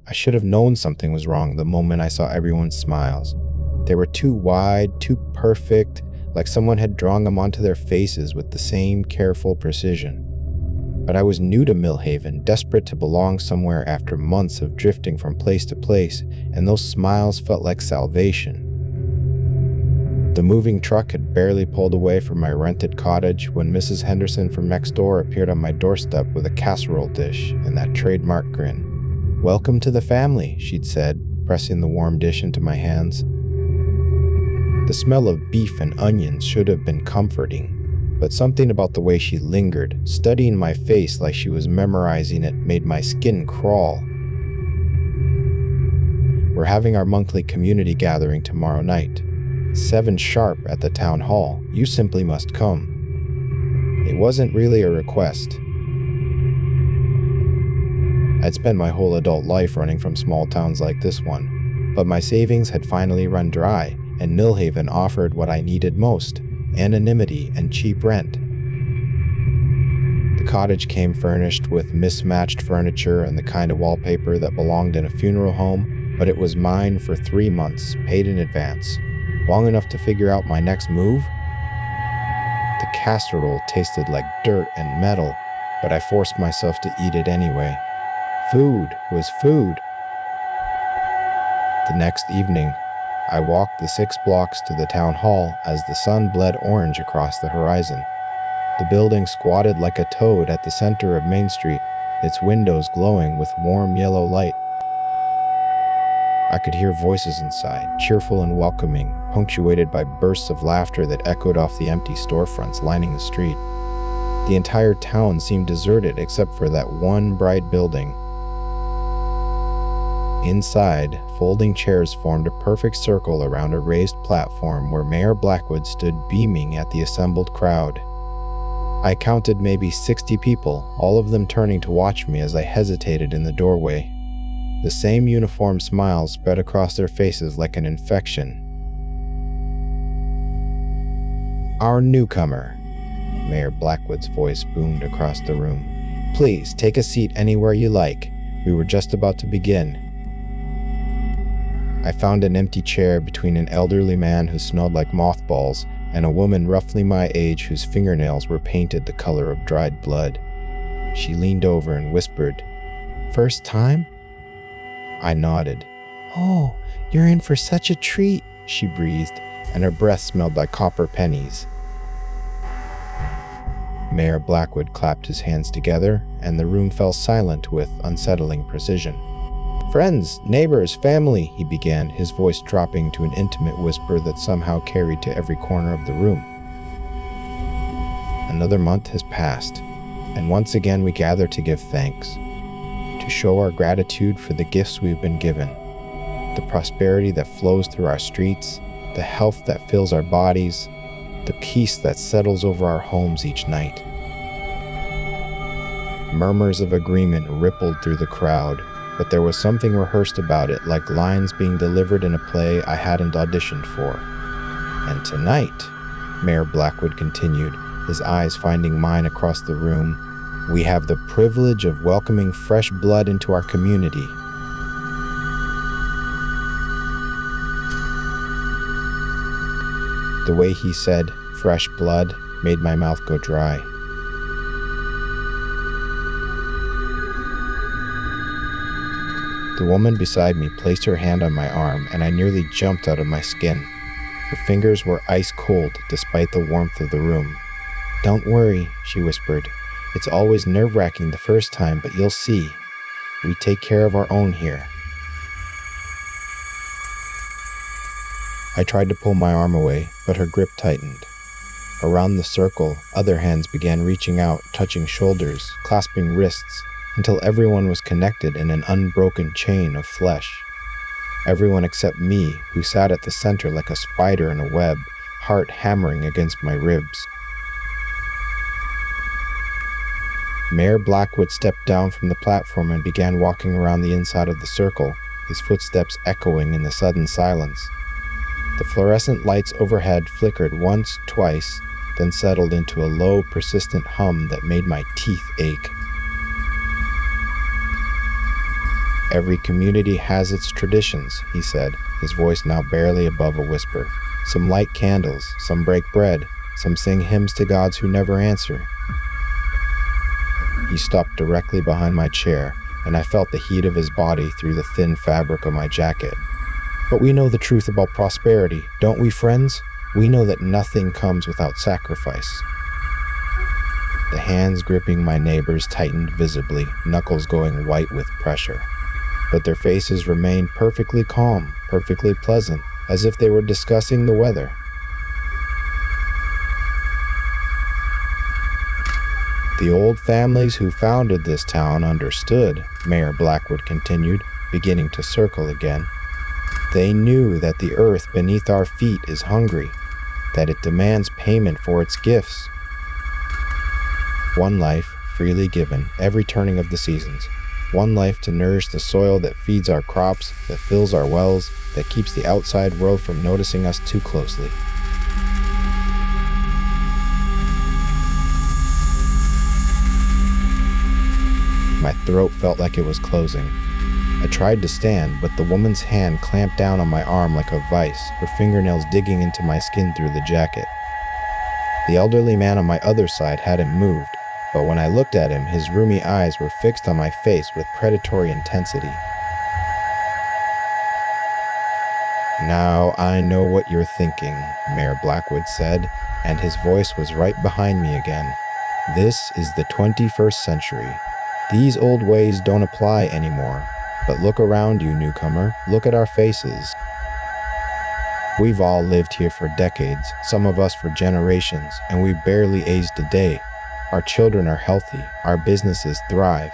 I should have known something was wrong the moment I saw everyone's smiles. They were too wide, too perfect, like someone had drawn them onto their faces with the same careful precision. But I was new to Millhaven, desperate to belong somewhere after months of drifting from place to place, and those smiles felt like salvation. The moving truck had barely pulled away from my rented cottage when Mrs. Henderson from next door appeared on my doorstep with a casserole dish and that trademark grin. "Welcome to the family," she'd said, pressing the warm dish into my hands. The smell of beef and onions should have been comforting, but something about the way she lingered, studying my face like she was memorizing it, made my skin crawl. "We're having our monthly community gathering tomorrow night. 7 sharp at the town hall. You simply must come." It wasn't really a request. I'd spent my whole adult life running from small towns like this one, but my savings had finally run dry, and Millhaven offered what I needed most: anonymity and cheap rent. The cottage came furnished with mismatched furniture and the kind of wallpaper that belonged in a funeral home, but it was mine for 3 months, paid in advance. Long enough to figure out my next move? The casserole tasted like dirt and metal, but I forced myself to eat it anyway. Food was food. The next evening, I walked the 6 blocks to the town hall as the sun bled orange across the horizon. The building squatted like a toad at the center of Main Street, its windows glowing with warm yellow light. I could hear voices inside, cheerful and welcoming, punctuated by bursts of laughter that echoed off the empty storefronts lining the street. The entire town seemed deserted except for that one bright building. Inside, folding chairs formed a perfect circle around a raised platform where Mayor Blackwood stood beaming at the assembled crowd. I counted maybe 60 people, all of them turning to watch me as I hesitated in the doorway. The same uniform smiles spread across their faces like an infection. "Our newcomer," Mayor Blackwood's voice boomed across the room. "Please, take a seat anywhere you like. We were just about to begin." I found an empty chair between an elderly man who smelled like mothballs and a woman roughly my age whose fingernails were painted the color of dried blood. She leaned over and whispered, "First time?" I nodded. "Oh, you're in for such a treat," she breathed, and her breath smelled like copper pennies. Mayor Blackwood clapped his hands together, and the room fell silent with unsettling precision. "Friends, neighbors, family," he began, his voice dropping to an intimate whisper that somehow carried to every corner of the room. Another month has passed, and once again we gather to give thanks, to show our gratitude for the gifts we've been given, the prosperity that flows through our streets, the health that fills our bodies, the peace that settles over our homes each night. Murmurs of agreement rippled through the crowd, but there was something rehearsed about it, like lines being delivered in a play I hadn't auditioned for. "And tonight," Mayor Blackwood continued, his eyes finding mine across the room, "we have the privilege of welcoming fresh blood into our community." The way he said "fresh blood" made my mouth go dry. The woman beside me placed her hand on my arm, and I nearly jumped out of my skin. Her fingers were ice cold despite the warmth of the room. "Don't worry," she whispered. "It's always nerve-wracking the first time, but you'll see. We take care of our own here." I tried to pull my arm away, but her grip tightened. Around the circle, other hands began reaching out, touching shoulders, clasping wrists, until everyone was connected in an unbroken chain of flesh. Everyone except me, who sat at the center like a spider in a web, heart hammering against my ribs. Mayor Blackwood stepped down from the platform and began walking around the inside of the circle, his footsteps echoing in the sudden silence. The fluorescent lights overhead flickered once, twice, then settled into a low, persistent hum that made my teeth ache. Every community has its traditions, he said, his voice now barely above a whisper. Some light candles, some break bread, some sing hymns to gods who never answer. He stopped directly behind my chair, and I felt the heat of his body through the thin fabric of my jacket. But we know the truth about prosperity, don't we, friends? We know that nothing comes without sacrifice. The hands gripping my neighbors tightened visibly, knuckles going white with pressure. But their faces remained perfectly calm, perfectly pleasant, as if they were discussing the weather. The old families who founded this town understood, Mayor Blackwood continued, beginning to circle again. They knew that the earth beneath our feet is hungry, that it demands payment for its gifts. One life, freely given, every turning of the seasons. One life to nourish the soil that feeds our crops, that fills our wells, that keeps the outside world from noticing us too closely. My throat felt like it was closing. I tried to stand, but the woman's hand clamped down on my arm like a vice, her fingernails digging into my skin through the jacket. The elderly man on my other side hadn't moved, but when I looked at him, his roomy eyes were fixed on my face with predatory intensity. "Now I know what you're thinking," Mayor Blackwood said, and his voice was right behind me again. "This is the 21st century. These old ways don't apply anymore. But look around you, newcomer. Look at our faces. We've all lived here for decades, some of us for generations, and we barely aged a day. Our children are healthy, our businesses thrive.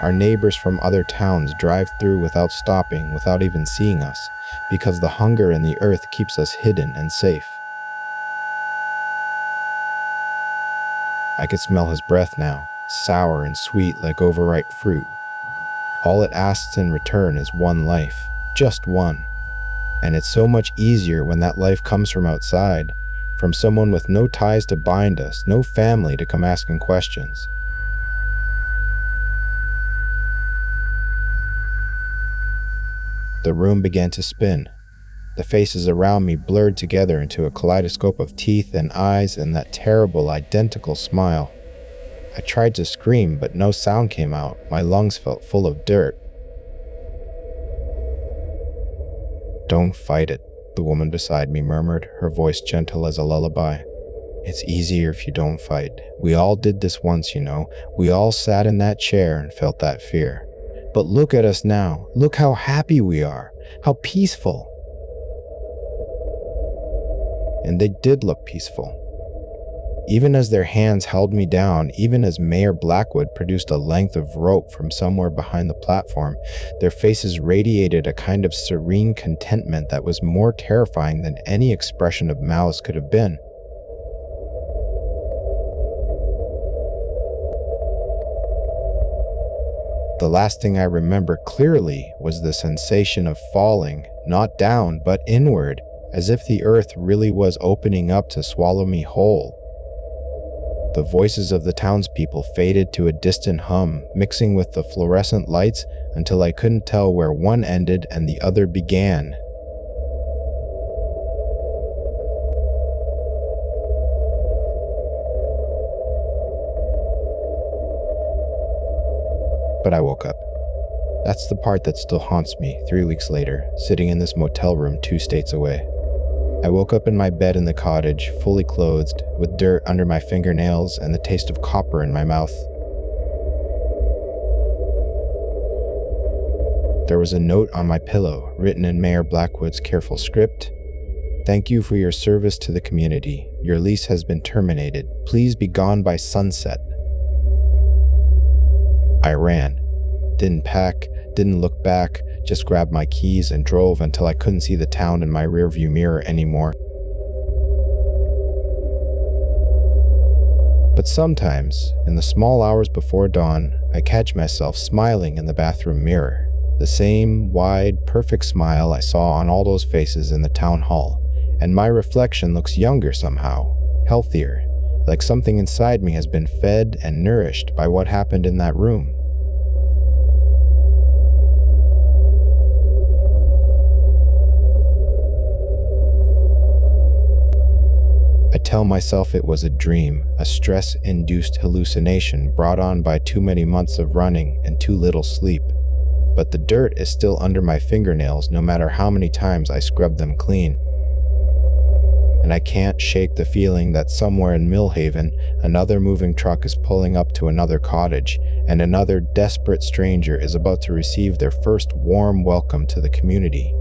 Our neighbors from other towns drive through without stopping, without even seeing us, because the hunger in the earth keeps us hidden and safe." I could smell his breath now, sour and sweet like overripe fruit. All it asks in return is one life, just one. And it's so much easier when that life comes from outside, from someone with no ties to bind us, no family to come asking questions. The room began to spin. The faces around me blurred together into a kaleidoscope of teeth and eyes and that terrible, identical smile. I tried to scream, but no sound came out. My lungs felt full of dirt. "Don't fight it," the woman beside me murmured, her voice gentle as a lullaby. "It's easier if you don't fight. We all did this once, you know. We all sat in that chair and felt that fear. But look at us now. Look how happy we are. How peaceful." And they did look peaceful. Even as their hands held me down, even as Mayor Blackwood produced a length of rope from somewhere behind the platform, their faces radiated a kind of serene contentment that was more terrifying than any expression of malice could have been. The last thing I remember clearly was the sensation of falling, not down, but inward, as if the earth really was opening up to swallow me whole. The voices of the townspeople faded to a distant hum, mixing with the fluorescent lights until I couldn't tell where one ended and the other began. But I woke up. That's the part that still haunts me 3 weeks later, sitting in this motel room 2 states away. I woke up in my bed in the cottage, fully clothed, with dirt under my fingernails and the taste of copper in my mouth. There was a note on my pillow, written in Mayor Blackwood's careful script. "Thank you for your service to the community. Your lease has been terminated. Please be gone by sunset." I ran. Didn't pack, didn't look back, just grabbed my keys and drove until I couldn't see the town in my rearview mirror anymore. But sometimes, in the small hours before dawn, I catch myself smiling in the bathroom mirror. The same wide, perfect smile I saw on all those faces in the town hall. And my reflection looks younger somehow, healthier, like something inside me has been fed and nourished by what happened in that room. tell myself it was a dream, a stress-induced hallucination brought on by too many months of running and too little sleep. But the dirt is still under my fingernails no matter how many times I scrub them clean. And I can't shake the feeling that somewhere in Millhaven, another moving truck is pulling up to another cottage, and another desperate stranger is about to receive their first warm welcome to the community.